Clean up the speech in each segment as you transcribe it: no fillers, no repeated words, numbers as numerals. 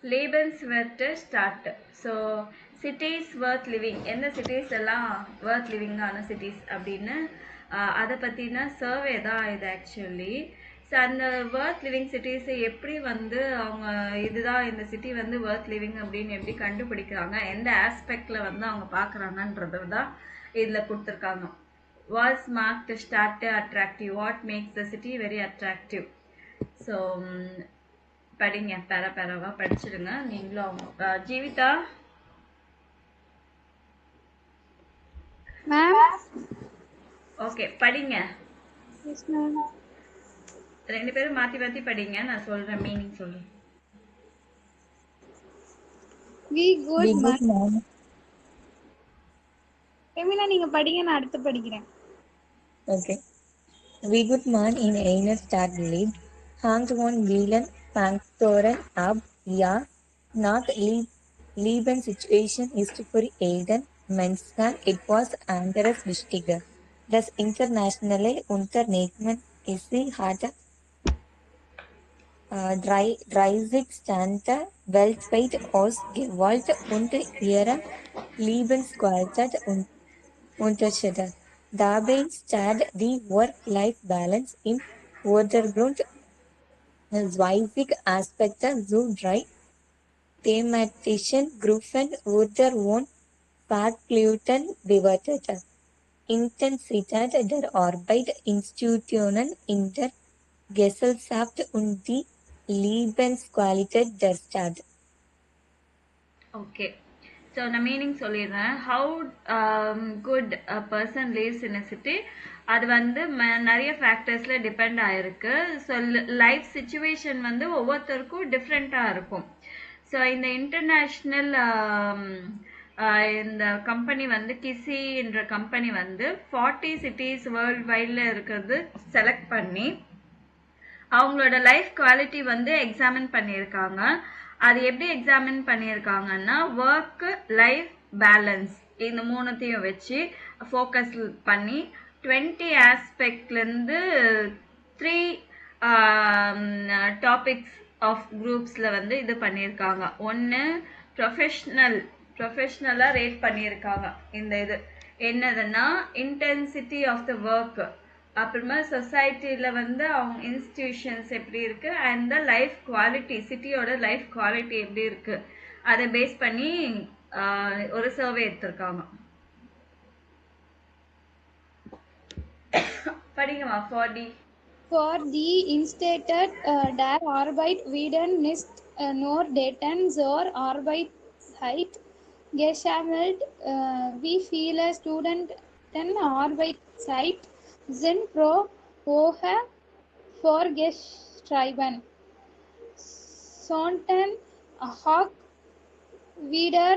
lebenswerte Stadt. So cities வர்த் living, எந்த cities எல்லாம் வர்த் லிவிங்கான cities அப்படின்னு அதை பற்றின சர்வே தான் இது ஆக்சுவலி. ஸோ அந்த வர்த் லிவிங் சிட்டிஸை எப்படி வந்து அவங்க இதுதான் இந்த சிட்டி வந்து வர்த் லிவிங் அப்படின்னு எப்படி கண்டுபிடிக்கிறாங்க, எந்த ஆஸ்பெக்டில் வந்து அவங்க பார்க்குறாங்கன்றது தான் இதில் கொடுத்துருக்காங்க. Was marked start attractive? What makes the city very attractive? So படிங்க, பேரவா படிச்சிடுங்க நீங்களும். ஜீவிதா மேம். ஓகே படிங்க. Yes ma'am. ரெண்டு பேரும் மாத்தி படிங்க, நான் சொல்றேன், மீனிங் சொல்றேன். We good man. எமினா நீங்க படிங்க, நான் அடுத்து படிக்கிறேன். Okay. We good man in einer Stadt lebt, hängt von vielen Faktoren ab. Ja, nach Lebenssituation ist für jeden Menschen etwas anderes wichtiger. Das internationale Unternehmen ISI hat 30 Standard weltweit ausgewählt und ihre Lebensqualität unterschieden. Dabei steht die Work-Life-Balance im Vordergrund. Häufig Aspekte zu 3 thematischen Gruppen wurden verglichen bewertet. Intensität der Arbeit, Institutionen in der Gesellschaft und die Lebensqualität der Stadt. Okay. So நான் meaning சொல்லிடுறேன். How good a person lives in a city, அது வந்து நிறைய ஃபேக்டர்ஸில் depend ஆகிருக்கு. So life situation வந்து ஒவ்வொருத்தருக்கும் டிஃப்ரெண்ட்டாக இருக்கும். ஸோ இந்த இன்டர்நேஷ்னல் இந்த கம்பெனி வந்து கிசின்ற கம்பெனி வந்து 40 சிட்டிஸ் வேர்ல்டு வைடில் இருக்கிறது செலக்ட் பண்ணி அவங்களோட லைஃப் குவாலிட்டி வந்து எக்ஸாமின் பண்ணியிருக்காங்க. அது எப்படி எக்ஸாமின் பண்ணியிருக்காங்கன்னா, ஒர்க் லைஃப் பேலன்ஸ் இந்த மூணுத்தையும் வச்சு ஃபோக்கஸ் பண்ணி 20 ஆஸ்பெக்ட்லேருந்து 3 டாபிக்ஸ் ஆஃப் குரூப்ஸில் வந்து இது பண்ணியிருக்காங்க. ஒன்று ப்ரொஃபஷ்னலாக ரேட் பண்ணியிருக்காங்க. இந்த இது என்னதுன்னா இன்டென்சிட்டி ஆஃப் த ஒர்க், அப்புறமா சொசைட்டியில் வந்து அவங்க இன்ஸ்டிடியூஷன்ஸ் எப்படி இருக்குது, அண்ட் த லைஃப் குவாலிட்டி, சிட்டியோட லைஃப் குவாலிட்டி எப்படி இருக்குது, அதை பேஸ் பண்ணி ஒரு சர்வே எடுத்திருக்காங்க. படிங்கம்மா. For the instated der Arbeit werden nicht nur Daten zur Arbeitszeit gesammelt, wie viele Studenten Arbeitszeit sind pro Woche vorgeschrieben, sondern auch wieder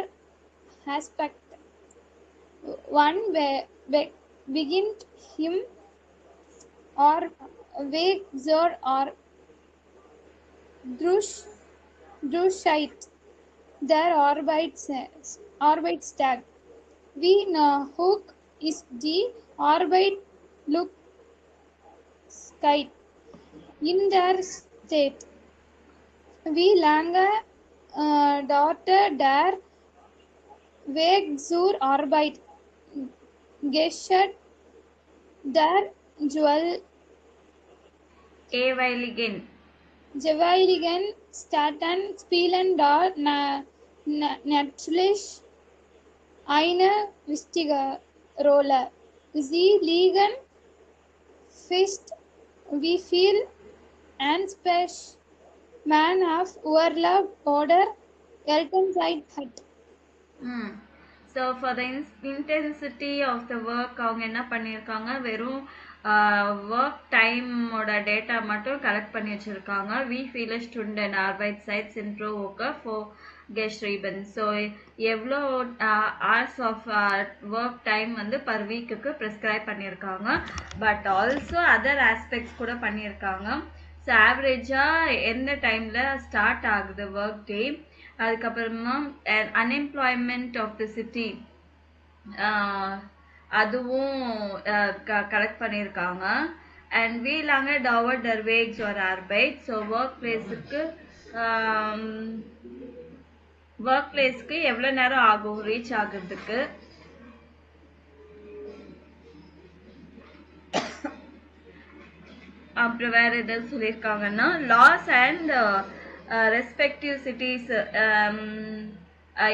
Aspekt. One beginnt him or weg zur Durchschnitt der Arbeitstag. Wie hoch ist die Arbeitslosigkeit in der Stadt? Wie lange dauert der Weg zur Arbeit? Geschäft der jeweiligen Staaten spielen da natürlich eine wichtige Rolle. Sie liegen fest, wie viel Ansprech man auf Urlaub oder Elternzeit hat. So for the intensity of the work அவங்க என்ன பண்ணியிருக்காங்க, வெறும் work டைமோட data மட்டும் collect பண்ணி வச்சுருக்காங்க. We feel student Arbeitszeit sind pro Woche vorgeschrieben. So எவ்வளோ hours of work time வந்து பர் வீக்குக்கு ப்ரிஸ்கிரைப் பண்ணியிருக்காங்க. பட் ஆல்சோ அதர் ஆஸ்பெக்ட்ஸ் கூட பண்ணியிருக்காங்க. ஸோ ஆவரேஜாக எந்த டைமில் ஸ்டார்ட் ஆகுது ஒர்க் டே, அதுக்கப்புறமா அன்எம்ப்ளாய்மெண்ட் ஆஃப் த சிட்டி அதுவும் கலெக்ட் பண்ணியிருக்காங்க. And wie lange dauert der Weg zur Arbeit, so work பிளேஸுக்கு ஒர்க் பிளேஸ்க்கு எவ்வளவு நேரம் ஆகும் ரீச் ஆகுறதுக்கு? அப்புறம் வேற எதாவது சொல்லியிருக்காங்கன்னா லாஸ் அண்ட் ரெஸ்பெக்டிவ் சிட்டிஸ்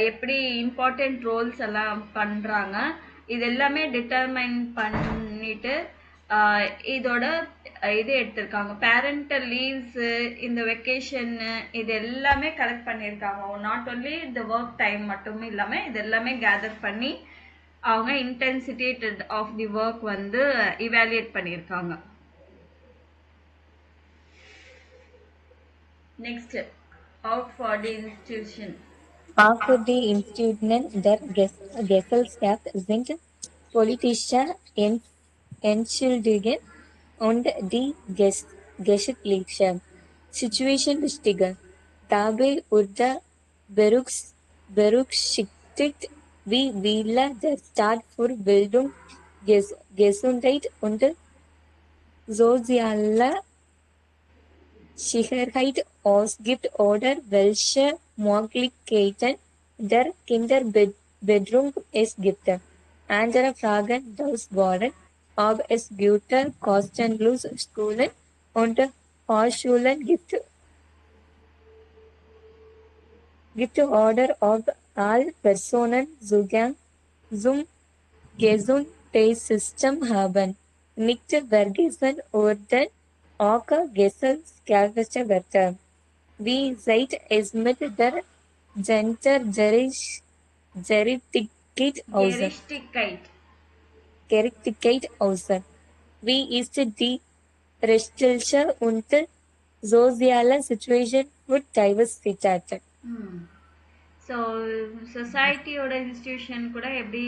எப்படி இம்பார்ட்டன்ட் ரோல்ஸ் எல்லாம் பண்றாங்க, இது எல்லாமே டிட்டர்மைன் பண்ணிட்டு இதோட இது எடுத்திருக்காங்க. பேரண்டல் லீவ்ஸ், இந்த வெக்கேஷன், இது எல்லாமே கலெக்ட் பண்ணியிருக்காங்க. நாட் ஒன்லி இந்த ஒர்க் டைம் மட்டுமே இல்லாம இது எல்லாமே கேதர் பண்ணி அவங்க இன்டென்சிட்டி ஆஃப் தி ஒர்க் வந்து இவாலுவேட் பண்ணியிருக்காங்க. Next, out for the institution. Auch für die Institutionen der Gesellschaft sind politische Entscheidungen und die geschichtliche Situation wichtiger. Dabei wurde berücksichtigt, wie viele der Staat für Bildung, Gesundheit und soziale Sicherheit ausgibt oder welche Möglichkeiten der Kinderbedrohung es gibt. Andere Fragen das waren, ob es gute, kostenlose Schulen und Hochschulen gibt oder ob all Personen Zugang zum Gesundheitssystem haben. Nicht vergessen wurden auch gesellschaftliche Werte. Wie seit es mit der Gerechtigkeit aussieht. Wie ist die rechtliche und soziale Situation für Diversität? So சொசைட்டியோட institution கூட எப்படி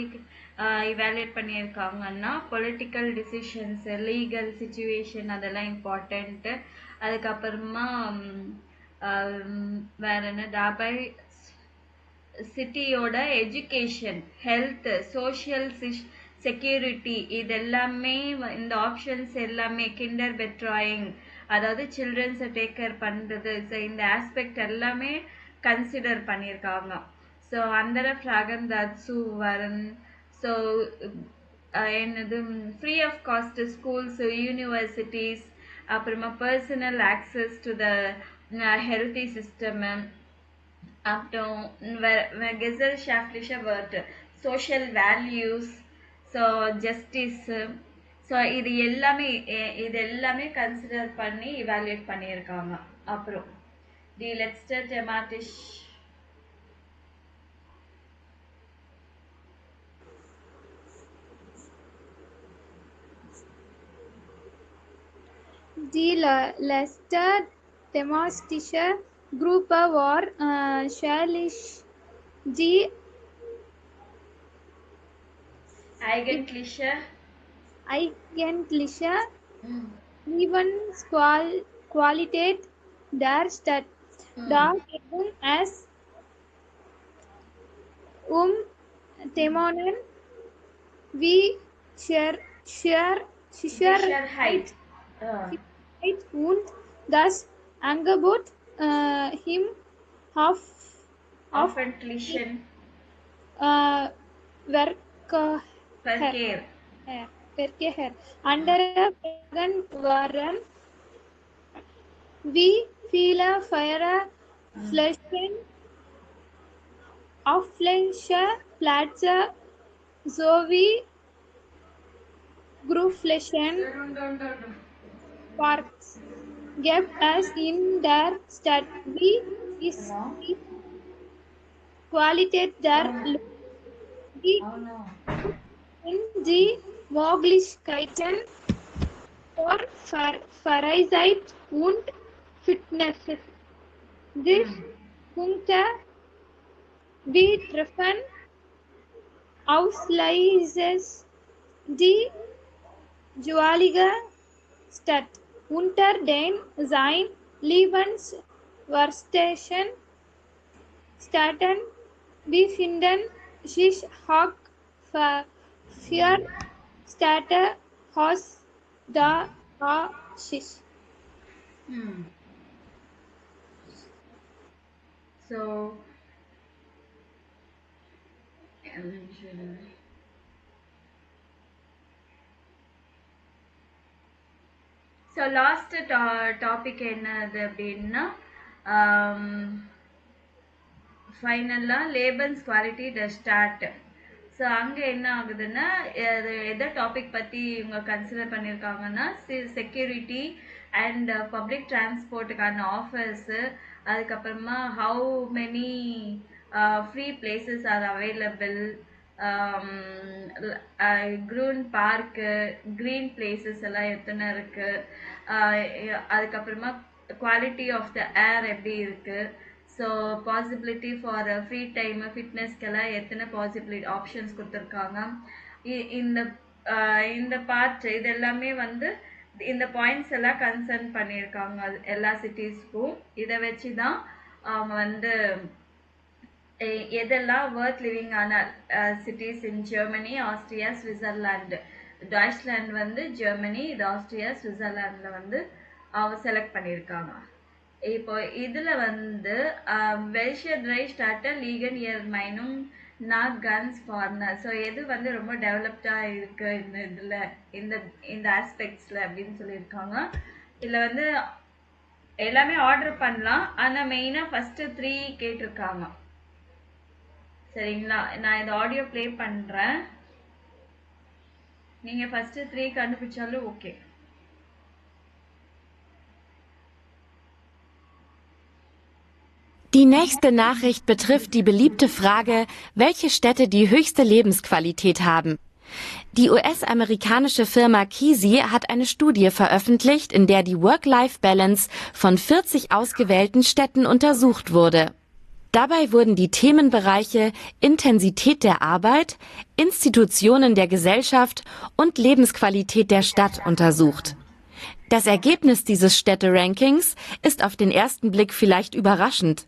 evaluate பண்ணியிருக்காங்கன்னா political decisions, legal situation அதெல்லாம் important. அதுக்கப்புறமா வேற என்ன, டாபை சிட்டியோட எஜுகேஷன், ஹெல்த், சோஷியல் செக்யூரிட்டி, இது எல்லாமே இந்த ஆப்ஷன்ஸ் எல்லாமே கிண்டர் பெட்ராயிங், அதாவது சில்ட்ரன்ஸை டேக் கேர் பண்ணுறது, ஸோ இந்த ஆஸ்பெக்ட் எல்லாமே கன்சிடர் பண்ணியிருக்காங்க. So andere Fragen dazu waren, so என்னது free of cost schools, universities, அப்புறமா personal access to the healthy system, அப்புறம் gesellschaftliche Werte, social values, so justice, so இது எல்லாமே கன்சிடர் பண்ணி இவாலுவேட் பண்ணியிருக்காங்க. அப்புறம் தி letzte thematisch Die letzte thematische Gruppe war sicherlich die eigentliche Lebensqualität der Stadt. Da ging es Themen wie Sicherheit und das Angebot im öffentlichen Verkehr. Andere Fragen waren, wie viele Feierflächen, öffentliche Plätze sowie Grünflächen, Parks gibt es in der Stadt? Wie ist die Qualität der Luft? Wie sind die Möglichkeiten für Freizeit und Fitness? Diese Punkte betreffen ausschließlich die jeweilige Stadt. Unter den sein Lebenswirtschaften befinden sich auch vier Städte aus der Schicht. So so last topic என்னது அப்படின்னா ஃபைனலாக லேபன்ஸ் குவாலிட்டி த ஸ்டார்ட். So அங்கே என்ன ஆகுதுன்னா எதை டாபிக் பற்றி இவங்க கன்சிடர் பண்ணியிருக்காங்கன்னா செக்யூரிட்டி அண்ட் பப்ளிக் டிரான்ஸ்போர்ட்டுக்கான ஆஃபர்ஸு, அதுக்கப்புறமா how many free places are available, க்ரூன் பார்க்கு, க்ரீன் பிளேசஸ் எல்லாம் எத்தனை இருக்குது, அதுக்கப்புறமா குவாலிட்டி ஆஃப் த ஏர் எப்படி இருக்குது, so possibility for free time ஃபிட்னஸ்க்கெல்லாம் எத்தனை பாசிபிலிட்டி ஆப்ஷன்ஸ் கொடுத்துருக்காங்க. இந்த பார்ட் இது எல்லாமே வந்து இந்த பாயிண்ட்ஸ் எல்லாம் கன்சர்ன் பண்ணியிருக்காங்க எல்லா சிட்டிஸ்க்கும். இதை வச்சு தான் அவங்க வந்து எதெல்லாம் வர்த் லிவிங் ஆன cities in Germany, Austria, Switzerland. Deutschland வந்து ஜெர்மனி, இது ஆஸ்ட்ரியா, சுவிட்சர்லாண்டில் வந்து அவங்க செலக்ட் பண்ணியிருக்காங்க. இப்போ இதில் வந்து வெல்ஷிய ட்ரை ஸ்டார்டர் லீகன் இயர் மைனும் நாக் கன்ஸ் ஃபார்னர். ஸோ எது வந்து ரொம்ப டெவலப்டாக இருக்குது இந்த ஆஸ்பெக்ட்ஸில் அப்படின்னு சொல்லியிருக்காங்க. இதில் வந்து எல்லாமே ஆர்டர் பண்ணலாம், ஆனால் மெயினாக ஃபஸ்ட்டு 3 கேட்டிருக்காங்க. சரிங்களா, நான் இந்த ஆடியோ ப்ளே பண்ணுறேன், நீங்கள் ஃபஸ்ட்டு 3 கண்டுபிடிச்சாலும் okay. Die nächste Nachricht betrifft die beliebte Frage, welche Städte die höchste Lebensqualität haben. Die US-amerikanische Firma Kisi hat eine Studie veröffentlicht, in der die Work-Life-Balance von 40 ausgewählten Städten untersucht wurde. Dabei wurden die Themenbereiche Intensität der Arbeit, Institutionen der Gesellschaft und Lebensqualität der Stadt untersucht. Das Ergebnis dieses Städte-Rankings ist auf den ersten Blick vielleicht überraschend.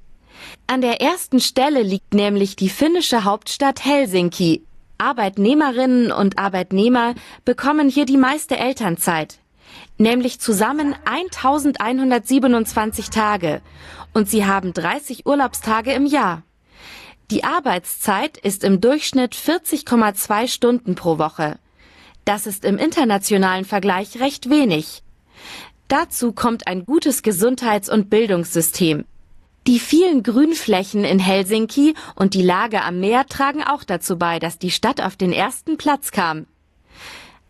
An der ersten Stelle liegt nämlich die finnische Hauptstadt Helsinki. Arbeitnehmerinnen und Arbeitnehmer bekommen hier die meiste Elternzeit, nämlich zusammen 1127 Tage, und sie haben 30 Urlaubstage im Jahr. Die Arbeitszeit ist im Durchschnitt 40,2 Stunden pro Woche. Das ist im internationalen Vergleich recht wenig. Dazu kommt ein gutes Gesundheits- und Bildungssystem. Die vielen Grünflächen in Helsinki und die Lage am Meer tragen auch dazu bei, dass die Stadt auf den ersten Platz kam.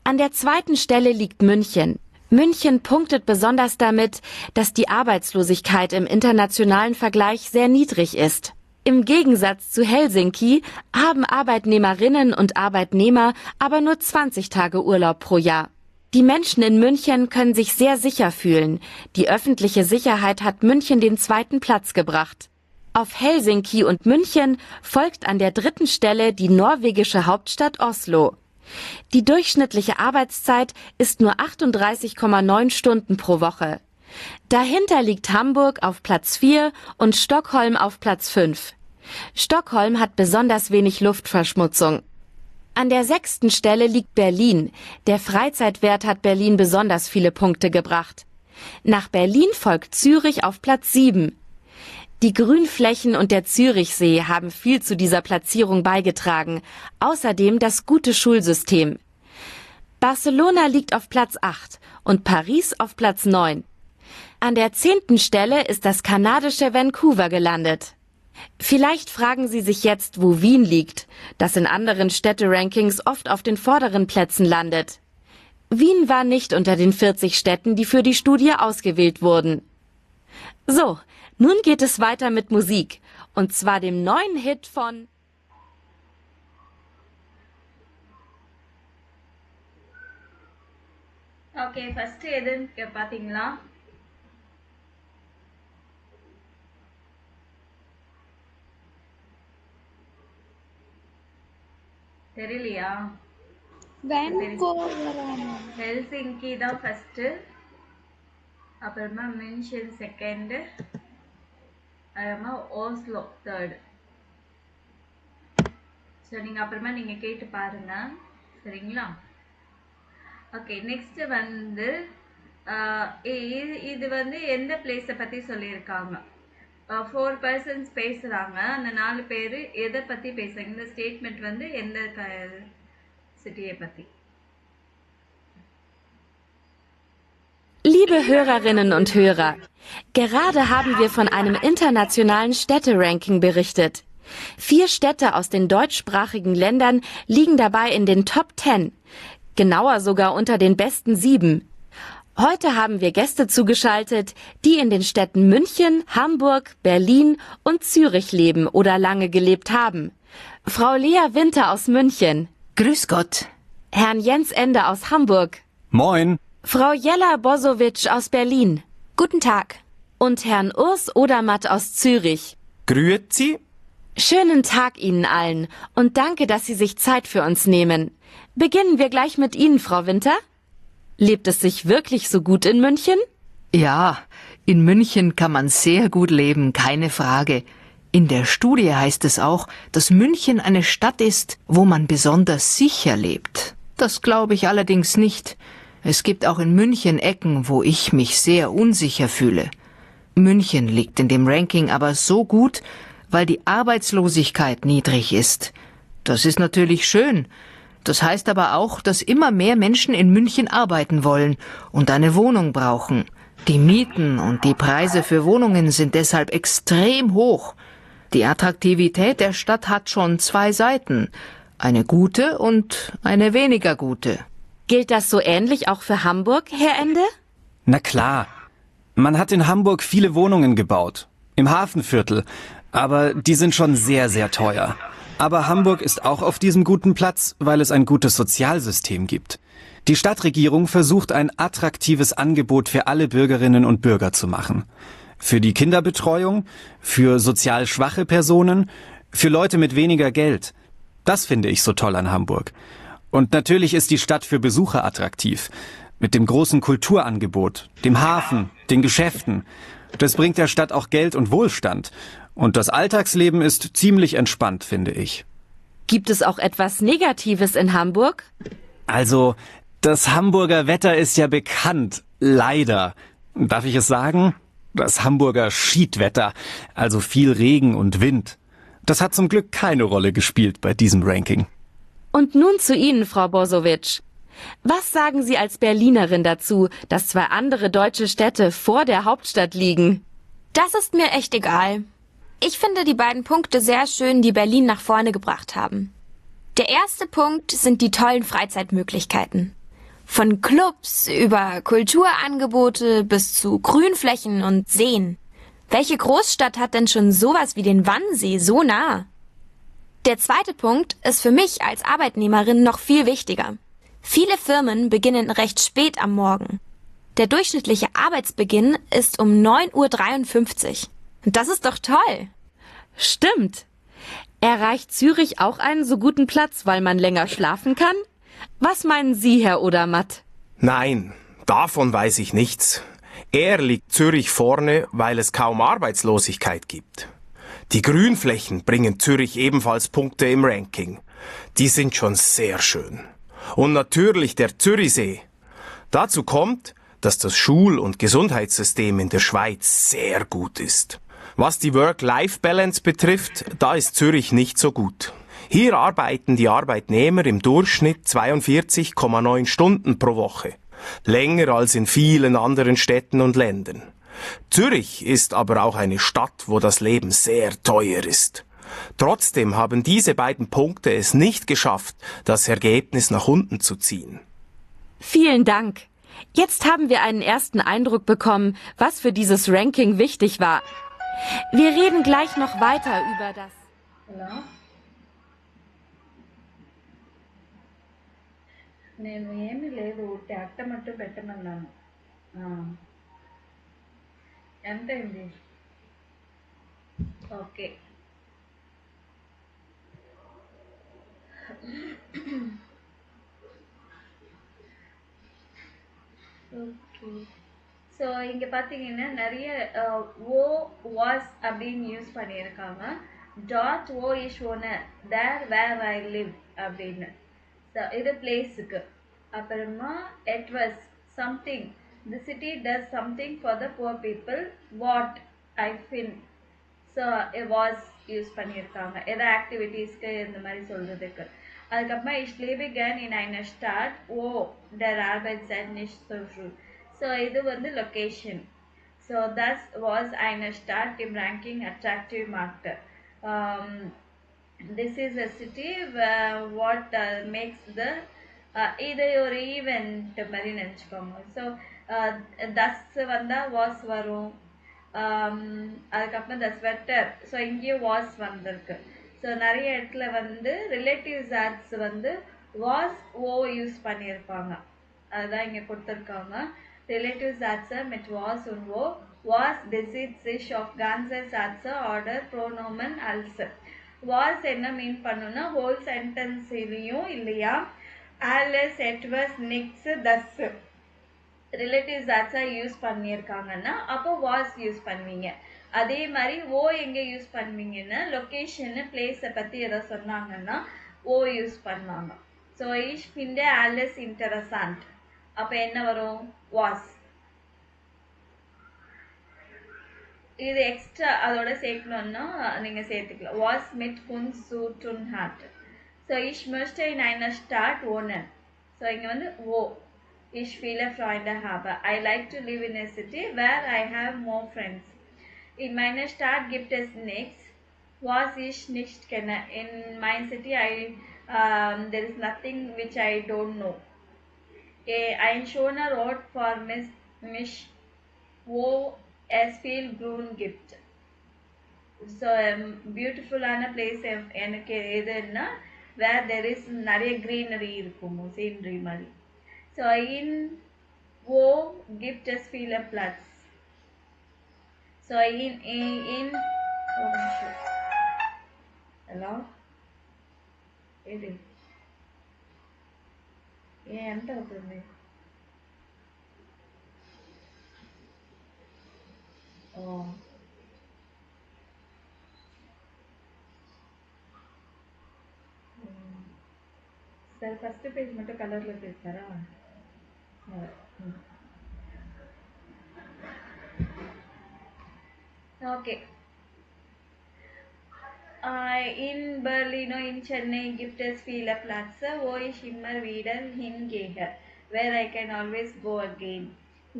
An der zweiten Stelle liegt München. München punktet besonders damit, dass die Arbeitslosigkeit im internationalen Vergleich sehr niedrig ist. Im Gegensatz zu Helsinki haben Arbeitnehmerinnen und Arbeitnehmer aber nur 20 Tage Urlaub pro Jahr. Die Menschen in München können sich sehr sicher fühlen. Die öffentliche Sicherheit hat München den 2. Platz gebracht. Auf Helsinki und München folgt an der 3. Stelle die norwegische Hauptstadt Oslo. Die durchschnittliche Arbeitszeit ist nur 38,9 Stunden pro Woche. Dahinter liegt Hamburg auf Platz 4 und Stockholm auf Platz 5. Stockholm hat besonders wenig Luftverschmutzung. An der 6. Stelle liegt Berlin. Der Freizeitwert hat Berlin besonders viele Punkte gebracht. Nach Berlin folgt Zürich auf Platz 7. Die Grünflächen und der Zürichsee haben viel zu dieser Platzierung beigetragen. Außerdem das gute Schulsystem. Barcelona liegt auf Platz 8 und Paris auf Platz 9. An der 10. Stelle ist das kanadische Vancouver gelandet. Vielleicht fragen Sie sich jetzt, wo Wien liegt, das in anderen Städte-Rankings oft auf den vorderen Plätzen landet. Wien war nicht unter den 40 Städten, die für die Studie ausgewählt wurden. So, nun geht es weiter mit Musik, und zwar dem neuen Hit von... okay, first எதுன்னு பார்த்தீங்களா? தெரியலையா? Helsinki தான் first, அப்புறமா மின்ஷன் second, அப்புறமா Oslo third. So நீங்கள் அப்புறமா நீங்கள் கேட்டு பாருங்க, சரிங்களா? ஓகே, நெக்ஸ்ட் வந்து இது வந்து எந்த பிளேஸை பற்றி சொல்லியிருக்காங்க. 4 persons பேசுறாங்க. அந்த 4 பேரு எதை பத்தி பேசுறாங்க? இந்த ஸ்டேட்மெண்ட் வந்து எந்த சிட்டியை பத்தி? Liebe Hörerinnen und Hörer, gerade haben wir von einem internationalen Städteranking berichtet. 4 Städte aus den deutschsprachigen Ländern liegen dabei in den Top 10, genauer sogar unter den besten 7. Heute haben wir Gäste zugeschaltet, die in den Städten München, Hamburg, Berlin und Zürich leben oder lange gelebt haben. Frau Lea Winter aus München. Grüß Gott. Herrn Jens Ende aus Hamburg. Moin. Frau Jella Bosowitsch aus Berlin. Guten Tag. Und Herrn Urs Odermatt aus Zürich. Grüezi. Schönen Tag Ihnen allen und danke, dass Sie sich Zeit für uns nehmen. Beginnen wir gleich mit Ihnen, Frau Winter. Lebt es sich wirklich so gut in München? Ja, in München kann man sehr gut leben, keine Frage. In der Studie heißt es auch, dass München eine Stadt ist, wo man besonders sicher lebt. Das glaube ich allerdings nicht. Es gibt auch in München Ecken, wo ich mich sehr unsicher fühle. München liegt in dem Ranking aber so gut, weil die Arbeitslosigkeit niedrig ist. Das ist natürlich schön. Das heißt aber auch, dass immer mehr Menschen in München arbeiten wollen und eine Wohnung brauchen. Die Mieten und die Preise für Wohnungen sind deshalb extrem hoch. Die Attraktivität der Stadt hat schon 2 Seiten, eine gute und eine weniger gute. Gilt das so ähnlich auch für Hamburg, Herr Ende? Na klar. Man hat in Hamburg viele Wohnungen gebaut. Im Hafenviertel. Aber die sind schon sehr, sehr teuer. Aber Hamburg ist auch auf diesem guten Platz, weil es ein gutes Sozialsystem gibt. Die Stadtregierung versucht, ein attraktives Angebot für alle Bürgerinnen und Bürger zu machen. Für die Kinderbetreuung, für sozial schwache Personen, für Leute mit weniger Geld. Das finde ich so toll an Hamburg. Und natürlich ist die Stadt für Besucher attraktiv. Mit dem großen Kulturangebot, dem Hafen, den Geschäften. Das bringt der Stadt auch Geld und Wohlstand. Und das Alltagsleben ist ziemlich entspannt, finde ich. Gibt es auch etwas Negatives in Hamburg? Also, das Hamburger Wetter ist ja bekannt. Leider. Darf ich es sagen? Das Hamburger Schiedwetter. Also viel Regen und Wind. Das hat zum Glück keine Rolle gespielt bei diesem Ranking. Und nun zu Ihnen, Frau Bosowitsch. Was sagen Sie als Berlinerin dazu, dass 2 andere deutsche Städte vor der Hauptstadt liegen? Das ist mir echt egal. Ich finde die beiden Punkte sehr schön, die Berlin nach vorne gebracht haben. Der erste Punkt sind die tollen Freizeitmöglichkeiten. Von Clubs über Kulturangebote bis zu Grünflächen und Seen. Welche Großstadt hat denn schon sowas wie den Wannsee so nah? Der zweite Punkt ist für mich als Arbeitnehmerin noch viel wichtiger. Viele Firmen beginnen recht spät am Morgen. Der durchschnittliche Arbeitsbeginn ist um 9:53 Uhr. Und das ist doch toll. Stimmt. Erreicht Zürich auch einen so guten Platz, weil man länger schlafen kann? Was meinen Sie, Herr Odermatt? Nein, davon weiß ich nichts. Eher liegt Zürich vorne, weil es kaum Arbeitslosigkeit gibt. Die Grünflächen bringen Zürich ebenfalls Punkte im Ranking. Die sind schon sehr schön. Und natürlich der Zürichsee. Dazu kommt, dass das Schul- und Gesundheitssystem in der Schweiz sehr gut ist. Was die Work-Life-Balance betrifft, da ist Zürich nicht so gut. Hier arbeiten die Arbeitnehmer im Durchschnitt 42,9 Stunden pro Woche. Länger als in vielen anderen Städten und Ländern. Zürich ist aber auch eine Stadt, wo das Leben sehr teuer ist. Trotzdem haben diese beiden Punkte es nicht geschafft, das Ergebnis nach unten zu ziehen. Vielen Dank. Jetzt haben wir einen ersten Eindruck bekommen, was für dieses Ranking wichtig war. Wir reden gleich noch weiter über das. Hello నేను ఏమీ లేదు ఉట్టి అట్ట మట్టు పెట్టమన్నాను. ఎంతైంది? Okay. Okay. So இங்கே பார்த்தீங்கன்னா நிறைய ஓ வாஸ் அப்படின்னு யூஸ் பண்ணியிருக்காங்க. டாட் ஓ இஸ் ஓனர் தேர் வேர் ஐ லிவ் அப்படின்னு. ஸோ இது பிளேஸுக்கு. அப்புறமா எட் வாஸ் something the city does something for the poor people வாட் ஐ ஃபின் ஸோ வாஸ் யூஸ் பண்ணியிருக்காங்க எதை ஆக்டிவிட்டீஸ்க்கு இந்த மாதிரி சொல்கிறதுக்கு. அதுக்கப்புறமா ich lebe gern in einer Stadt wo der Arbeitszeit nicht so früh. So இது வந்து location. So thus was eine Stadt im ranking attractive marked. This is a city where what makes the இது ஒரு event மாதிரி நினச்சிக்கோங்க. So தஸ் வந்தால் வாஸ் வரும். அதுக்கப்புறம் த ஸ்வெட்டர். ஸோ இங்கேயும் வாஸ் வந்திருக்கு. ஸோ நிறைய இடத்துல வந்து ரிலேட்டிவ்ஸ் ஆட்ஸ் வந்து வாஸ் ஓ யூஸ் பண்ணியிருப்பாங்க. அதுதான் இங்கே கொடுத்துருக்காங்க. ரிலேட்டிவ்ஸ் ஆட்ஸை mit was und wo was besitzt sich auf ganze Sätze oder Pronomen als. was என்ன மீன் பண்ணுன்னா ஹோல் சென்டென்ஸ்லையும் இல்லையா alles etwas nichts das ரிலேட்டிவ்ஸ் ஆட்ஸாக யூஸ் பண்ணியிருக்காங்கன்னா அப்போ வாஸ் யூஸ் பண்ணுவீங்க. அதே மாதிரி ஓ எங்கே யூஸ் பண்ணுவீங்கன்னா லொக்கேஷனு பிளேஸை பற்றி எதோ சொன்னாங்கன்னா ஓ யூஸ் பண்ணுவாங்க. So ich finde alles interessant அப்போ என்ன வரும் வாஸ். இது எக்ஸ்ட்ரா அதோட சேர்க்கணுன்னா நீங்கள் சேர்த்துக்கலாம். Was mit uns zu tun hat. So ich möchte in einer Stadt wohnen. So இங்கே வந்து ஓ ich viele Freunde habe. I like to live in a city where I have more friends. In meiner Stadt gibt es nichts, was ich nicht kenne. In my city there is nothing which I don't know. Ein schöner Ort für mich, wo es viel Grün gibt. So beautiful place எனக்கு எதுன்னா where there is நிறைய greenery இருக்கும், scenery மாதிரி. So in wo gibt es viele Platz. So in hello ఇది ఎంత అవుతుంది? Sir first page மட்டும் కలర్లో తీస్తారా? Okay. In Berlin, in Chennai gibt es viele Plätze, wo ich immer wieder hingehe, where I can always go again.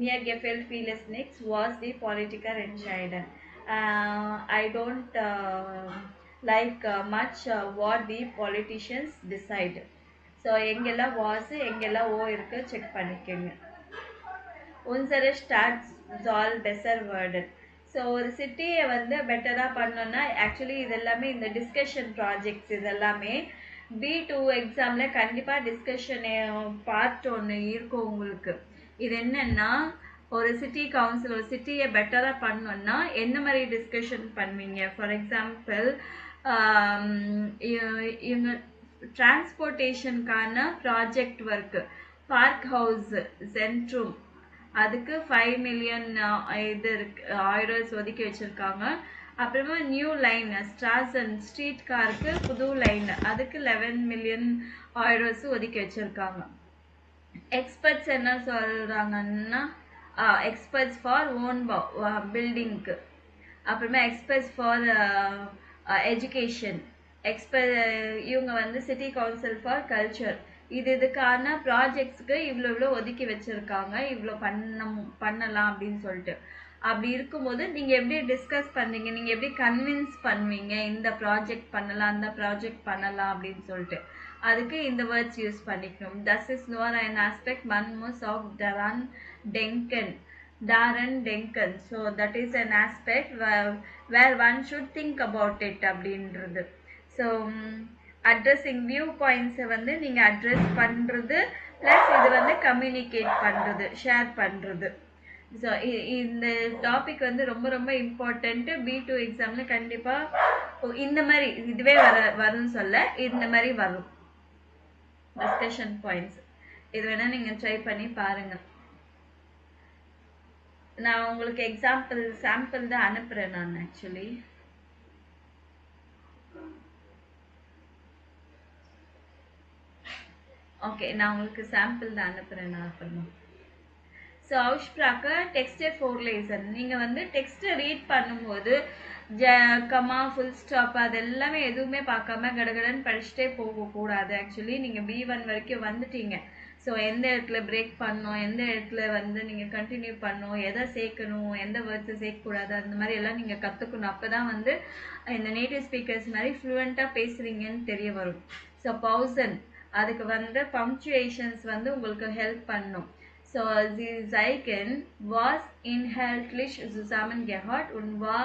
Mir gefällt vieles nichts, was die Politiker entscheiden. I don't like much what the politicians decide. So எங்கெல்லாம் was எங்கெல்லாம் ஓ இருக்கு check பண்ணிக்கோங்க. unsere Stadt soll besser werden. So ஒரு சிட்டியை வந்து பெட்டராக பண்ணோன்னா actually இது எல்லாமே இந்த டிஸ்கஷன் ப்ராஜெக்ட்ஸ் இதெல்லாமே B2 எக்ஸாமில் கண்டிப்பாக டிஸ்கஷன் பார்ட் ஒன்று இருக்கும் உங்களுக்கு. இது என்னென்னா ஒரு சிட்டி கவுன்சில் ஒரு சிட்டியை பெட்டராக பண்ணோன்னா என்ன மாதிரி டிஸ்கஷன் பண்ணுவீங்க. ஃபார் எக்ஸாம்பிள் இவங்க டிரான்ஸ்போர்ட்டேஷனுக்கான ப்ராஜெக்ட் ஒர்க்கு பார்க் ஹவுஸ் சென்ட்ரூம் அதுக்கு 5 million இது இருக்கு euros ஒதுக்கி வச்சுருக்காங்க. அப்புறமா நியூ லைன் ஸ்ட்ராசன் ஸ்ட்ரீட் காருக்கு புது லைன் அதுக்கு 11 million euros ஒதுக்கி வச்சுருக்காங்க. எக்ஸ்பர்ட்ஸ் என்ன சொல்கிறாங்கன்னா எக்ஸ்பர்ட்ஸ் ஃபார் ஓன் பில்டிங்க்கு, அப்புறமா எக்ஸ்பர்ட்ஸ் ஃபார் எஜுகேஷன், இவங்க வந்து சிட்டி கவுன்சில் ஃபார் கல்ச்சர். இதுக்கான ப்ராஜெக்ட்ஸ்க்கு இவ்வளோ ஒதுக்கி வச்சுருக்காங்க, இவ்வளோ பண்ணலாம் அப்படின்னு சொல்லிட்டு. அப்படி இருக்கும்போது நீங்கள் எப்படி டிஸ்கஸ் பண்ணுவீங்க, நீங்கள் எப்படி கன்வின்ஸ் பண்ணுவீங்க இந்த ப்ராஜெக்ட் பண்ணலாம் அந்த ப்ராஜெக்ட் பண்ணலாம் அப்படின்னு சொல்லிட்டு. அதுக்கு இந்த வேர்ட்ஸ் யூஸ் பண்ணிக்கணும். Das ist nur ein Aspekt, man muss auch daran denken. So that is an aspect where one should think about it அப்படின்றது. ஸோ அட்ரஸிங் வியூ பாயிண்ட்ஸை வந்து நீங்கள் அட்ரஸ் பண்ணுறது ப்ளஸ் இது வந்து கம்யூனிகேட் பண்ணுறது ஷேர் பண்ணுறது. ஸோ இந்த டாபிக் வந்து ரொம்ப ரொம்ப இம்பார்ட்டண்ட்டு. B2 எக்ஸாமில் கண்டிப்பாக இந்த மாதிரி இதுவே வரும்னு சொல்ல இந்த மாதிரி வரும் டிஸ்கஷன் பாயிண்ட்ஸ். இது வேணால் நீங்கள் ட்ரை பண்ணி பாருங்கள். நான் உங்களுக்கு சாம்பிள் தான் அனுப்புகிறேன் நான் ஆக்சுவலி. ஓகே, நான் உங்களுக்கு சாம்பிள் தான் அனுப்புகிறேன் நான் அப்புறமா. So Aussprache Texte vorlesen. நீங்கள் வந்து டெக்ஸ்ட்டை ரீட் பண்ணும்போது கமா ஃபுல் ஸ்டாப் அது எல்லாமே எதுவுமே பார்க்காம கடகடன்னு படிச்சுட்டே போகக்கூடாது. ஆக்சுவலி நீங்கள் B1 வரைக்கும் வந்துட்டீங்க. ஸோ எந்த இடத்துல பிரேக் பண்ணணும், எந்த இடத்துல வந்து நீங்கள் கண்டினியூ பண்ணணும், எதை சேர்க்கணும், எந்த வேர்ட்ஸை சேர்க்கக்கூடாது, அந்த மாதிரி எல்லாம் நீங்கள் கற்றுக்கணும். அப்போ தான் வந்து இந்த நேட்டிவ் ஸ்பீக்கர்ஸ் மாதிரி ஃப்ளூவெண்ட்டாக பேசுகிறீங்கன்னு தெரிய வரும். ஸோ பவுசன் அதுக்கு வந்து பங்க்சுவேஷன்ஸ் வந்து உங்களுக்கு ஹெல்ப் பண்ணும். So, die Zeichen was inhaltlich zusammengehört und war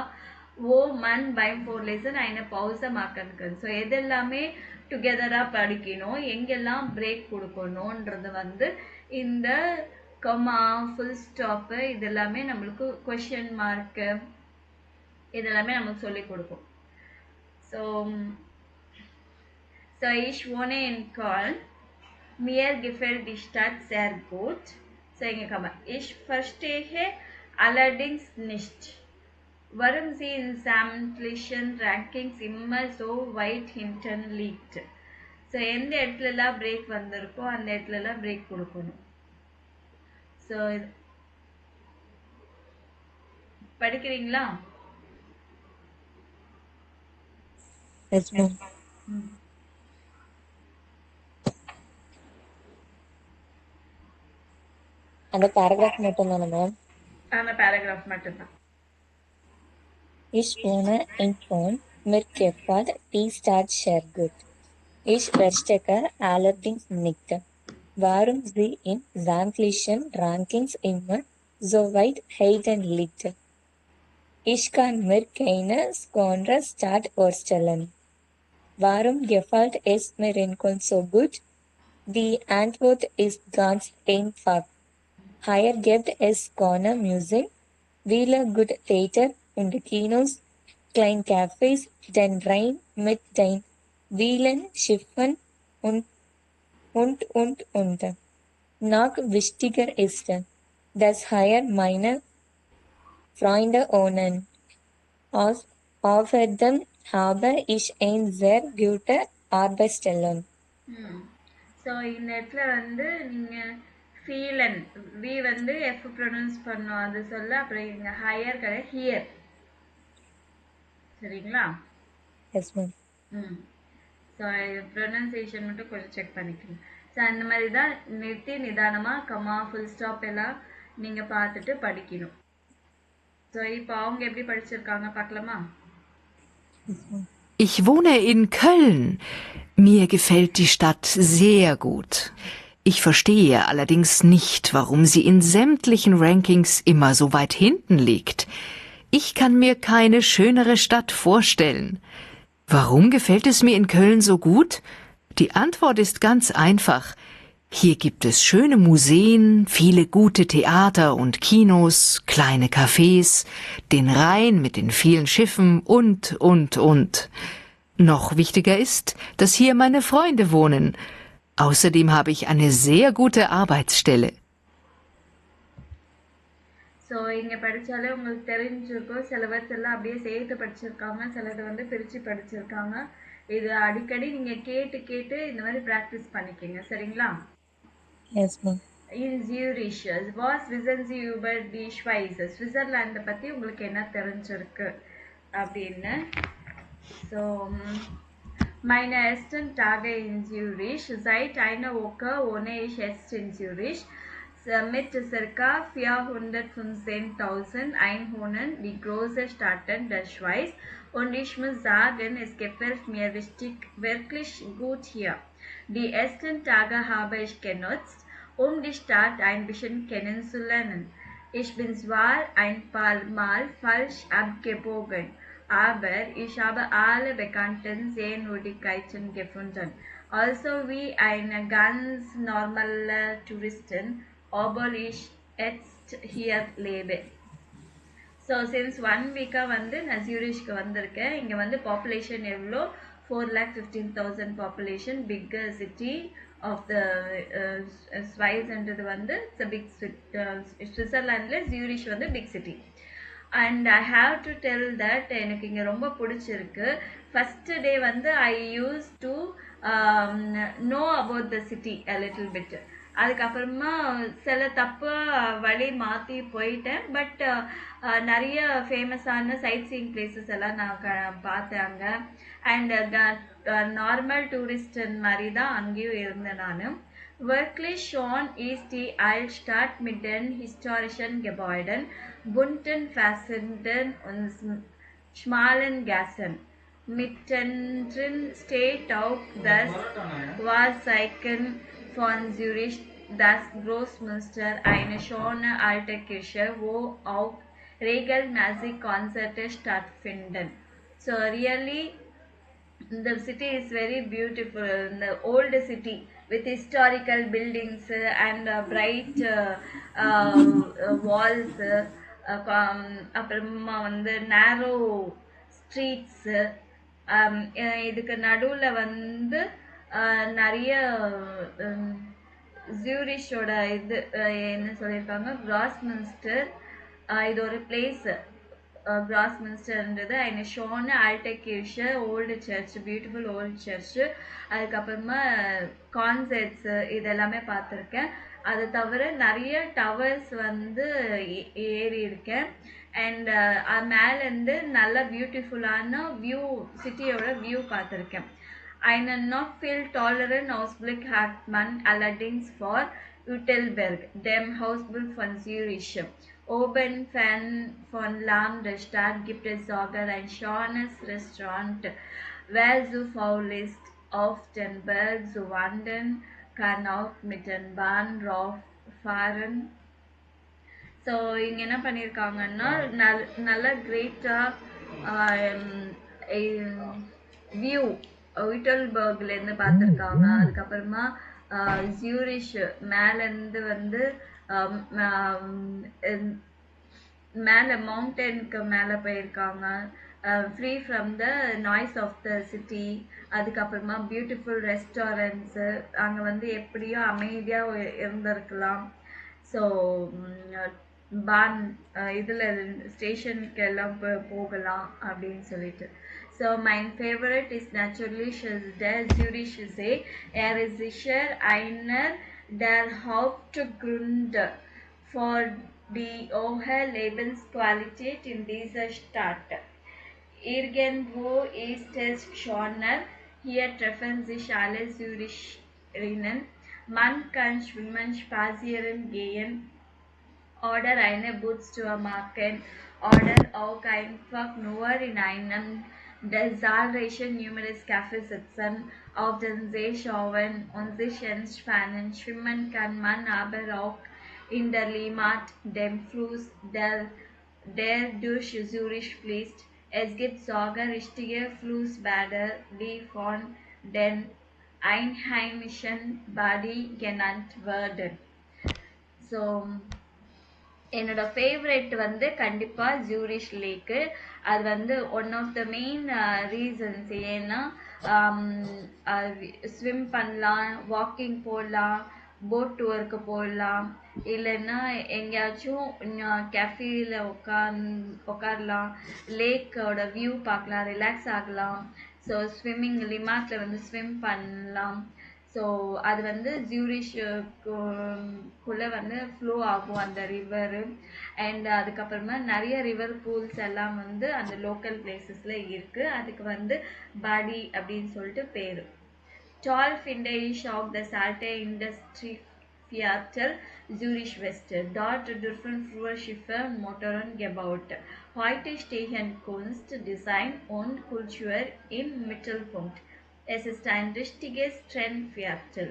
wo man beim Vorlesen eine Pause machen kann. So, எதெல்லாமே டுகெதராக படிக்கணும், எங்கெல்லாம் பிரேக் கொடுக்கணுன்றது வந்து இந்த கமா ஃபுல் ஸ்டாப்பு இதெல்லாமே நம்மளுக்கு கொஷின் மார்க்கு இதெல்லாமே நமக்கு சொல்லிக் கொடுக்கும். So ich wohne in Köln. Mir gefällt die Stadt sehr gut. So, ich verstehe allerdings nicht, warum sie in sämtlichen Rankings immer so weit hinten liegt. So, எந்த இடத்துலலாம் break வந்திருக்கோ அந்த இடத்துலலாம் பிரேக் கொடுக்கணும். ஸோ படிக்கிறீங்களா? Yes, ma'am. அந்த paragraph மட்டும் தானே மேம்? அந்த பேராகிராஃப் மட்டும்தான். Ich wohne in Köln. Mir gefällt die Stadt sehr gut. Ich verstehe allerdings nicht, warum sie in sämtlichen Rankings immer so weit hinten liegt. Ich kann mir keine schönere Stadt vorstellen. Warum gefällt es mir in Köln so gut? Die Antwort ist ganz einfach. Hier gibt es keine Musik, viele gute Theater und Kinos, kleine Cafés, den Rhein mit den vielen Schiffen und. Noch wichtiger ist, dass hier meine Freunde wohnen. Außerdem habe ich eine sehr gute Arbeitsstelle. So இந்த இடத்துல வந்து நீங்கள் ஃபீலன் we வந்து F pronounce பண்ணோம் அது சொல்ல, அப்புறம் இங்கே ஹையர் கிடையாது ஹியர். சரிங்களா? Yes ma'am. ஸோ ப்ரொனன்சியேஷன் மட்டும் கொஞ்சம் செக் பண்ணிக்கணும். ஸோ அந்த மாதிரி தான் நிறுத்தி நிதானமாக கமா ஃபுல் ஸ்டாப் எல்லாம் நீங்கள் பார்த்துட்டு படிக்கணும். ஸோ இப்போ அவங்க எப்படி படிச்சிருக்காங்க பார்க்கலாமா? Ich wohne in Köln. Mir gefällt die Stadt sehr gut. Ich verstehe allerdings nicht, warum sie in sämtlichen Rankings immer so weit hinten liegt. Ich kann mir keine schönere Stadt vorstellen. Warum gefällt es mir in Köln so gut? Die Antwort ist ganz einfach. Hier gibt es schöne Museen, viele gute Theater und Kinos, kleine Cafés, den Rhein mit den vielen Schiffen und. Noch wichtiger ist, dass hier meine Freunde wohnen. Außerdem habe ich eine sehr gute Arbeitsstelle. So இங்கே படித்தாலே உங்களுக்கு தெரிஞ்சிருக்கும். சில words எல்லாம் அப்படியே சேர்த்து படிச்சிருக்காங்க, சிலது வந்து பிரித்து படிச்சிருக்காங்க. இது அடிக்கடி நீங்கள் கேட்டு கேட்டு இந்த மாதிரி ப்ராக்டிஸ் பண்ணிக்கோங்க. சரிங்களா? Yes ma'am. In Zurich, was wissen Sie über die Schweiz? ஸ்விட்சர்லாண்டை பற்றி உங்களுக்கு என்ன தெரிஞ்சிருக்கு அப்படின்னு. So meine ersten Tage in Zürich. Seit einer Woche wohne ich jetzt in Zürich mit ca. 415.000 Einwohnern, die große Stadt der Schweiz. Und ich muss sagen, es gefällt mir wirklich gut hier. Die ersten Tage habe ich genutzt, um die Stadt ein bisschen kennenzulernen. Ich bin zwar ein paar Mal falsch abgebogen, aber ich habe alle bekannten Sehenswürdigkeiten gefunden. Also wie eine ganz normale Touristin, obwohl ich jetzt hier lebe. So since 1 week வந்து நான் ஜூரிஷ்க்கு வந்திருக்கேன். இங்கே வந்து population எவ்வளோ? 4,15,000 population. Big city of the ஸ்வைஸ்ன்றது வந்து big சுவிட்சர்லாண்டில் Zurich வந்து big city. And I have to tell that எனக்கு இங்கே ரொம்ப பிடிச்சிருக்கு. ஃபஸ்ட்டு டே வந்து I used to know about the city a little bit. அதுக்கப்புறமா சில தப்பு வழி மாற்றி போயிட்டேன். பட் நிறைய ஃபேமஸான சைட் சீயிங் பிளேசஸ் எல்லாம் நான் பார்த்தேன் அங்கே. அண்ட் நார்மல் டூரிஸ்ட் மாதிரி தான் அங்கேயும் இருந்தேன் நான். Wirklich schon ist die Altstadt mit den historischen Gebäuden, bunten Fassaden und schmalen Gassen. Mittendrin steht auch das Wahrzeichen von Zürich, das Großmünster, eine schöne alte Kirche, wo auch regelmäßig Konzerte stattfinden. So really, the city is very beautiful, the old city with historical buildings and bright walls, அப்புறமா வந்து நேரோ streets. இதுக்கு நடுவில் வந்து நிறைய ஜூரிஷோட இது என்ன சொல்லியிருக்காங்க, கிராஸ்மின்ஸ்டர். இது ஒரு பிளேஸ். கிராஸ்மின்ஸ்டர்ன்றது eine schöne alte Kirche, old church, beautiful old church. அதுக்கப்புறமா கான்சர்ட்ஸு இதெல்லாமே பார்த்துருக்கேன். அது தவிர நிறைய டவர்ஸ் வந்து ஏறி இருக்கேன். அண்ட் மேலேருந்து நல்ல பியூட்டிஃபுல்லான வியூ, சிட்டியோட வியூ பார்த்துருக்கேன். Einen noch viel tolleren Ausblick hat man allerdings vor Uettelberg, dem Hausburg von Zürich. Oben von Lahm der Stadt gibt es sogar ein schönes Restaurant. Wer so faul ist, auf den Berg zu wandern, kann auch mit der Bahn rauffahren. So இங்கே என்ன பண்ணியிருக்காங்கன்னா நல்ல கிரேட்டாக view விட்டல்பர்க்லேருந்து பார்த்துருக்காங்க. அதுக்கப்புறமா ஜூரிஷ் மேலேருந்து வந்து மேலே மவுண்டனுக்கு மேலே போயிருக்காங்க. Free from the noise of the city. அதுக்கப்புறமா பியூட்டிஃபுல் ரெஸ்டாரண்ட்ஸு, அங்கே வந்து எப்படியோ அமைதியாக இருந்திருக்கலாம். ஸோ பான் இதில் ஸ்டேஷனுக்கு எல்லாம் போகலாம் அப்படின்னு சொல்லிட்டு. So mein favorite is natürlich der Zürich See. Ist sicher einer der Hauptgründe für die hohe Lebensqualität in dieser Stadt. Irgendwo ist es schöner. Hier treffen sich alle Züricherinnen. Man kann schwimmen, spazieren gehen oder eine Bootstour machen oder auch einfach nur in einem der zahlreichen numerous Cafés sitzen, auf den See schauen und sich entspannen. Schwimmen kann man aber auch in der Limmat, dem Fluss, der durch Zürich fließt. Es gibt sogar richtige Flussbäder, die von den Einheimischen Badi genannt werden. So என்னோட favourite வந்து கண்டிப்பாக Zurich lake. அது வந்து one of the main reasons. ஏன்னா swim பண்ணலாம், walking போகலாம், boat டூருக்கு போகலாம், இல்லைன்னா எங்கேயாச்சும் கேஃபேல உட்காரலாம், லேக்கோட வியூ பார்க்கலாம், ரிலாக்ஸ் ஆகலாம். ஸோ ஸ்விம்மிங் லிமாட்டில் வந்து ஸ்விம் பண்ணலாம். ஸோ அது வந்து ஜூரிஷுக்குள்ளே வந்து ஃப்ளோ ஆகும் அந்த ரிவரு. அண்ட் அதுக்கப்புறமா நிறைய ரிவர் பூல்ஸ் எல்லாம் வந்து அந்த லோக்கல் பிளேசஸில் இருக்குது. அதுக்கு வந்து பாடி அப்படின்னு சொல்லிட்டு பேர். 12 finde ich auch das alte Industrieviertel Zürich West. Dort dürfen früher Schiffe und Motoren gebaut. Heute stehen Kunst, Design und Kultur im Mittelpunkt. Es ist ein richtiges Trendviertel.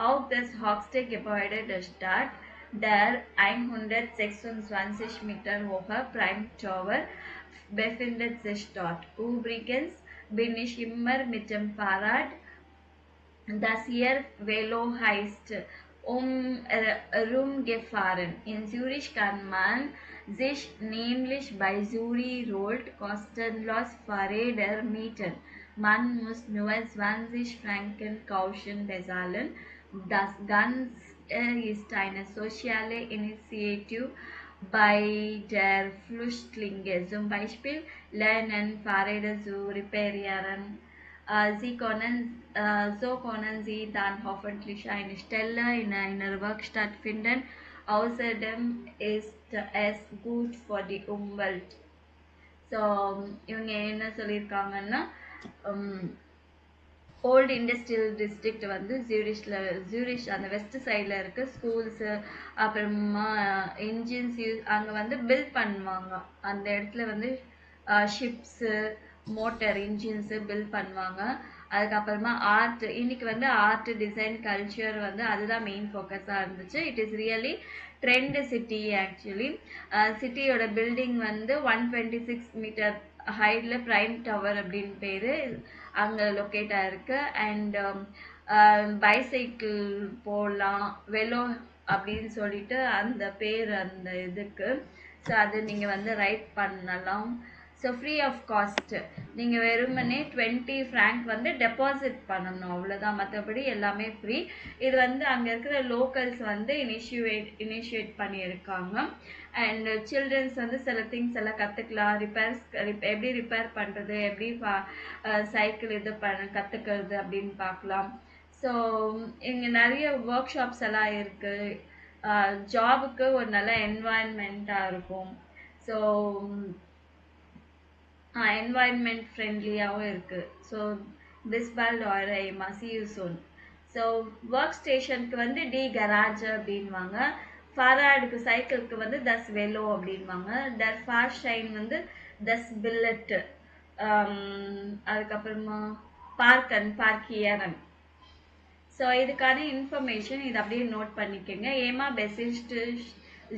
Auch das höchste Gebäude der Stadt, der 126 Meter hohe Prime Tower, befindet sich dort. Übrigens bin ich immer mit dem Fahrrad, das hier Velo heißt, rumgefahren. In Zürich kann man sich nämlich bei Zuri Road kostenlos Fahrräder mieten. Man muss nur 20 Franken Kaution bezahlen. Das Ganze ist eine soziale Initiative bei der Flüchtlinge. Zum Beispiel lernen Fahrräder zu reparieren, Sie können, so können Sie dann hoffentlich eine Stelle in einer Werkstatt finden. Außerdem ist es gut für die Umwelt. So இவங்க என்ன சொல்லியிருக்காங்கன்னா old industrial district வந்து ஜூரிஷ் அந்த west சைடில் இருக்க schools அப்புறமா engines அங்கே வந்து பில்ட் பண்ணுவாங்க. அந்த இடத்துல வந்து ஷிப்ஸு மோட்டர் இன்ஜின்ஸு பில்ட் பண்ணுவாங்க. அதுக்கப்புறமா ஆர்ட், இன்னைக்கு வந்து ஆர்ட் டிசைன் கல்ச்சர் வந்து அதுதான் மெயின் ஃபோக்கஸாக இருந்துச்சு. It is really trend city. Actually சிட்டியோட பில்டிங் வந்து 126 மீட்டர் ஹைட்டில் பிரைம் டவர் அப்படின்னு பேர் அங்கே லொக்கேட் ஆயிருக்கு. அண்ட் பைசைக்கிள் போகலாம், வெலோ அப்படின்னு சொல்லிட்டு அந்த பேர் அந்த இதுக்கு. ஸோ அது நீங்கள் வந்து ரைட் பண்ணலாம். So free of cost. நீங்கள் வெறுமனே 20 franc வந்து டெபாசிட் பண்ணணும், அவ்வளோதான். மற்றபடி எல்லாமே ஃப்ரீ. இது வந்து அங்கே இருக்கிற லோக்கல்ஸ் வந்து இனிஷியேட் பண்ணியிருக்காங்க. அண்ட் சில்ட்ரன்ஸ் வந்து சில திங்ஸ் எல்லாம் கற்றுக்கலாம். எப்படி ரிப்பேர் பண்ணுறது, எப்படி சைக்கிள் இது கற்றுக்கிறது அப்படின்னு பார்க்கலாம். ஸோ இங்கே நிறைய ஒர்க் ஷாப்ஸ் எல்லாம் இருக்குது. ஜாபுக்கு ஒரு நல்ல என்வாயன்மெண்ட்டாக இருக்கும். ஸோ என்வாயன்மெண்ட் ஃப்ரெண்ட்லியாகவும் இருக்குது. ஸோ பிஸ்பால்ட் ஆரைமா சியூசோன். ஸோ ஒர்க் ஸ்டேஷனுக்கு வந்து டி கராஜ் அப்படின்வாங்க. ஃபாராடுக்கு சைக்கிளுக்கு வந்து தஸ் வெலோ அப்படின்வாங்க. டர்ஃபார் ஷைன் வந்து தஸ் பில்லட். அதுக்கப்புறமா பார்க்கியரன். ஸோ இதுக்கான இன்ஃபர்மேஷன் இது அப்படியே நோட் பண்ணிக்கோங்க. ஏமா பெசிஸ்ட்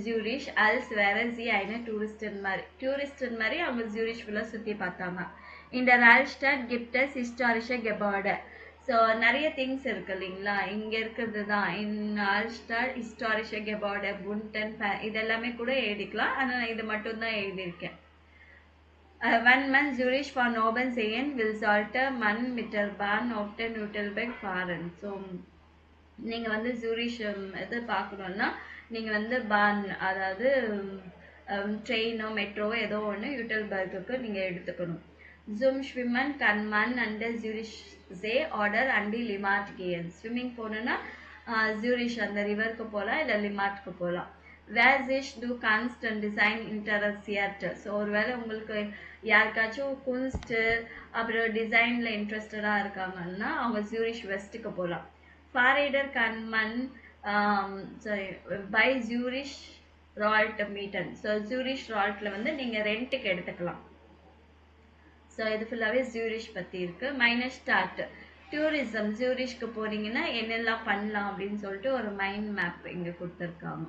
ஜூரிஷ் அல்ஸ் வேற ஜி ஐன டூரிஸ்டன் மாதிரி அவங்க ஜூரிஷ் ஃபுல்லாக சுற்றி பார்த்தாங்க. இந்த ரால்ஸ்டாட் கிப்டஸ் ஹிஸ்டாரிஷ கெபார்டு. ஸோ நிறைய திங்ஸ் இருக்கு இல்லைங்களா, இங்கே இருக்கிறது தான். இன் ஆல்ஸ்டாட் ஹிஸ்டாரிஷ கெபார்டு புன்டன் இதெல்லாமே கூட எழுதிக்கலாம். ஆனால் நான் இது மட்டும்தான் எழுதியிருக்கேன். One man Zurich von oben sehen will sollte man mit der Bahn auf den Nüttelberg fahren. So நீங்கள் வந்து ஜூரிஷ் இது பார்க்கணுன்னா நீங்கள் வந்து பான், அதாவது ட்ரெயினோ மெட்ரோவோ ஏதோ ஒன்று யூட்டல்பர்க்கு நீங்கள் எடுத்துக்கணும். ஜூம் ஸ்விம்மன் கன்மன் அண்ட் ஜூரிஷ் ஜே ஆர்டர் அண்டி லிமாட் கேன். ஸ்விம்மிங் போகணுன்னா ஜூரிஷ் அந்த ரிவருக்கு போகலாம், இல்லை லிமாட்க்கு போகலாம். வேசிஷ் டூ கான்ஸ்ட் அண்ட் டிசைன் இன்டரசியட். ஸோ ஒருவேளை உங்களுக்கு யாருக்காச்சும் குன்ஸ்ட்டு அப்புறம் டிசைனில் இன்ட்ரெஸ்டடாக இருக்காங்கன்னா அவங்க ஜூரிஷ் வெஸ்ட்டுக்கு போகலாம். ஃபாரைடர் கன்மன் பை ஜூரிஷ் ரால்ட் மீட்டன். ஸோ ஜூரிஷ் ரால்ட்டில் வந்து நீங்கள் ரெண்ட்டுக்கு எடுத்துக்கலாம். ஸோ இது ஃபுல்லாகவே ஜூரிஷ் பற்றி இருக்குது. Minus start tourism. ஜூரிஷ்க்கு போனீங்கன்னா என்னெல்லாம் பண்ணலாம் அப்படின்னு சொல்லிட்டு ஒரு மைண்ட் மேப் இங்கே கொடுத்துருக்காங்க.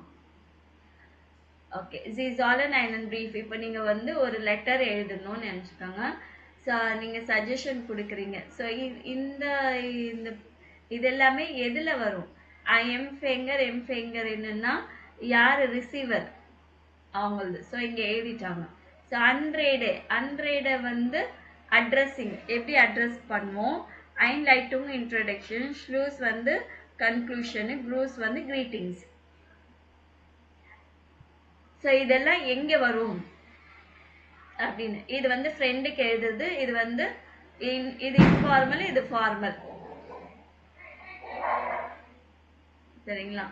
ஓகே, ஜீசாலன் ஐனன் ப்ரீஃப். இப்போ நீங்கள் வந்து ஒரு லெட்டர் எழுதணும்னு நினச்சிக்கோங்க. ஸோ நீங்கள் சஜஷன் கொடுக்குறீங்க. ஸோ இந்த இதெல்லாமே எதில் வரும்? எம்ஃபேங்கர் என்னன்னா யார் ரிசீவர் அவங்களது. ஸோ இங்கே எழுதிட்டாங்க. ஸோ அன்ரேடை வந்து அட்ரஸிங், எப்படி அட்ரஸ் பண்ணுவோம். ஐன்லைட்டும் இன்ட்ரடக்ஷன், ஷ்லூஸ் வந்து கன்க்ளூஷனு, க்ரூஸ் வந்து கிரீட்டிங்ஸ். ஸோ இதெல்லாம் எங்கே வரும் அப்படின்னு, இது வந்து ஃப்ரெண்டுக்கு எழுதுறது, இது வந்து இது இன்ஃபார்மல், இது ஃபார்மல், சரிங்களா.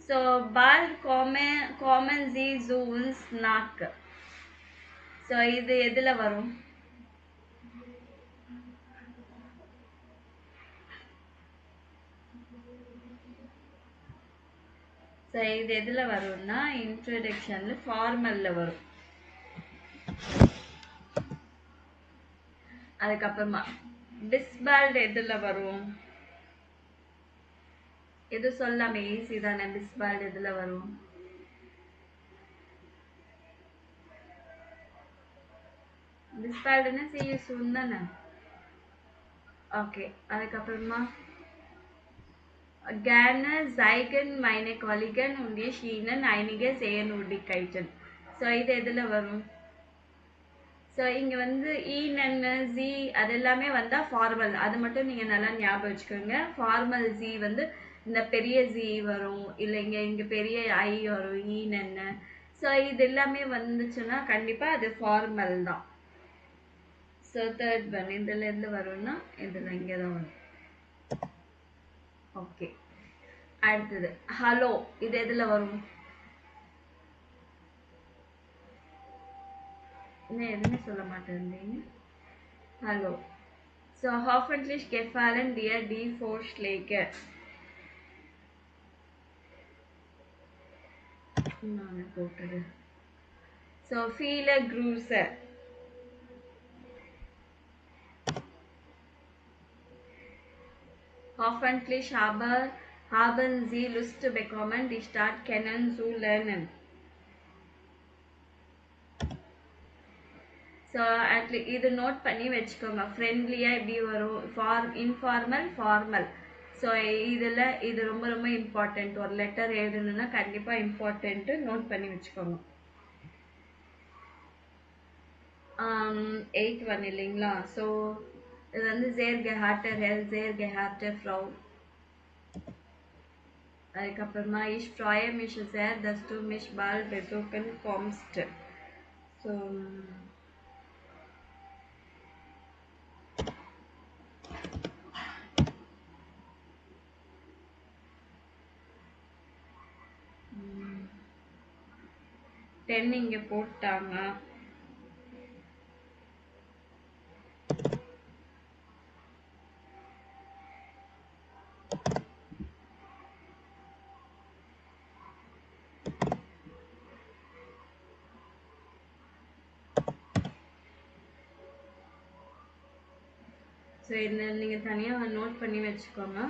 ஸோ பால் காமன் ஜி ஜூன்ஸ் நாக். ஸோ இது எதில் வரும்? ஸோ இது எதில் வரும்னா இன்ட்ரடக்ஷனில் ஃபார்மலில் வரும். அதுக்கப்புறமா பிஸ்பால்ட் எதில் வரும்? எது சொல்லாம ஈஸி தானே. பிஸ்பால்ட் எதில் வரும்? பிஸ்பால்டுன்னா சியூசூன் தானே. ஓகே, அதுக்கப்புறமா gerne zeigen meine Kollegen und ich ihnen einige Sehenswürdigkeiten. So இது எதில் வரும்? ஸோ இங்கே வந்து ஈனன்னு ஜி அதெல்லாமே வந்தால் ஃபார்மல். அது மட்டும் நீங்கள் நல்லா ஞாபகம் வச்சுக்கோங்க. ஃபார்மல் ஜி வந்து இந்த பெரிய ஜி வரும், இல்லை இங்கே பெரிய ஐ வரும், ஈனன்னு. ஸோ இது எல்லாமே வந்துச்சுன்னா கண்டிப்பாக அது ஃபார்மல் தான். ஸோ தேர்ட் ஒன் இதுல இருந்து வரும்னா இதுல இங்கே தான் வரும். ஓகே, அடுத்தது ஹலோ. இது எதுல வரும்? இன்னும் எதுவுமே சொல்ல மாட்டேன். Hello. So hoffentlich gefallen dir die Vorschläge. நான் போட்டது. So viele Grüße. Hoffentlich haben Sie Lust bekommen, die Stadt kennenzulernen. So இது நோட் பண்ணி வச்சுக்கோங்க. ஃப்ரெண்ட்லியாக எப்படி வரும்? Informal, formal. ஸோ இதில் இது ரொம்ப ரொம்ப இம்பார்ட்டண்ட். ஒரு லெட்டர் எழுதணுன்னா கண்டிப்பாக இம்பார்ட்டண்ட்டு, நோட் பண்ணி வச்சுக்கோங்க. 8th ஒன் இல்லைங்களா? ஸோ இது வந்து sehr geehrter Herr, sehr geehrte Frau. அதுக்கப்புறமா ich freue mich sehr, dass du mich bald besuchen kommst. So ten இங்கே போட்டாங்க. ஸோ இதில் நீங்கள் தனியாக நோட் பண்ணி வச்சுக்கோங்க.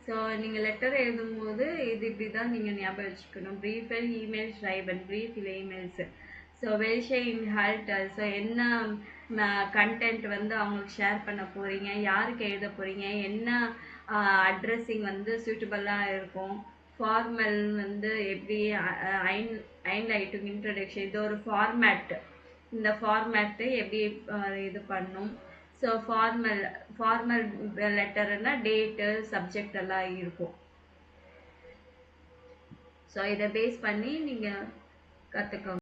ஸோ நீங்கள் லெட்டர் எழுதும்போது இது இப்படி தான் நீங்கள் ஞாபகம் வச்சுக்கணும். ப்ரீஃபில் இமெயில் ஷரைபன், ப்ரீஃபில் இமெயில்ஸு. ஸோ வெல்ஷே இன்ஹால்ட். ஸோ என்ன கண்டென்ட் வந்து அவங்களுக்கு ஷேர் பண்ண போகிறீங்க, யாருக்கு எழுத போகிறீங்க, என்ன அட்ரெஸிங் வந்து சூட்டபுளாக இருக்கும். ஃபார்மல் வந்து எப்படி ஐன்லைட்டும் இன்ட்ரடக்ஷன். இது ஒரு ஃபார்மேட்டு. இந்த ஃபார்மேட்டு எப்படி இது பண்ணும். ஸோ ஃபார்மல் லெட்டர்னா டேட்டு, சப்ஜெக்ட் எல்லாம் இருக்கும். ஸோ இதை பேஸ் பண்ணி நீங்கள் கற்றுக்கோங்க.